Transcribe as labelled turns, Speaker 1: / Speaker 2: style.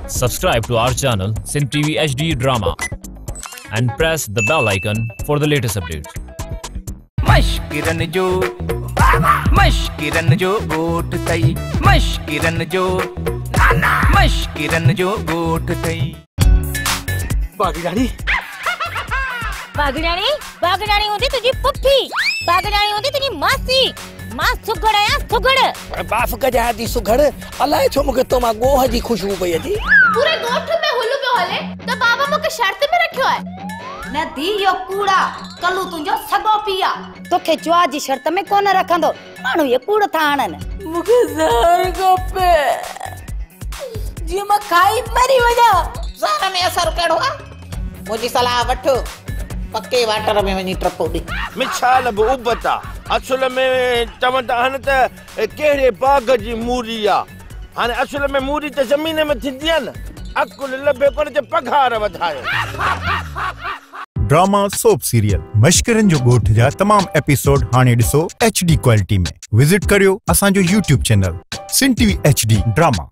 Speaker 1: Subscribe to our channel Sin TV HD Drama and press the bell icon for the latest updates.
Speaker 2: मशकिरन जो गोट तई मशकिरन जो गोट तई
Speaker 3: बागड़ाणी
Speaker 4: होती तुझी पुट्ठी, बागड़ाणी होती तुझी मासी, मां सुगड़ आया सुगड़।
Speaker 3: बाफ कजा दी सुगड़ अलाए छो मुके तो मा गोह जी खुशबू पई थी।
Speaker 5: पूरे गोठ में हुलु पे हले तो बाबा मुके शर्त में रखियो है न दी यो कूड़ा कलू तुंजो सगो पिया
Speaker 4: तोखे ज्वा जी शर्त में कोन रखंदो मानु ये कूड़ थाणन
Speaker 5: मुके जहर खपे जी मां खाई मरी वजा
Speaker 6: ज़हर में असर केड़ो आ मुजी सलाह वठ पक्के वाटर में वनी ट्रपो दी
Speaker 7: मिसाल बि उबता असुल में चवंदा हन त केड़े बाग जी मूरी आ हाने असुल में मूरी त जमीन में थींदी आ न अकुल लबे कोन ते पघार वधायो।
Speaker 8: ड्रामा सोप सीरियल मशकिरन जो गोठ जा तमाम एपिसोड हाने दिसो HD क्वालिटी में। विजिट करियो असांजो YouTube चैनल सिन TV HD ड्रामा।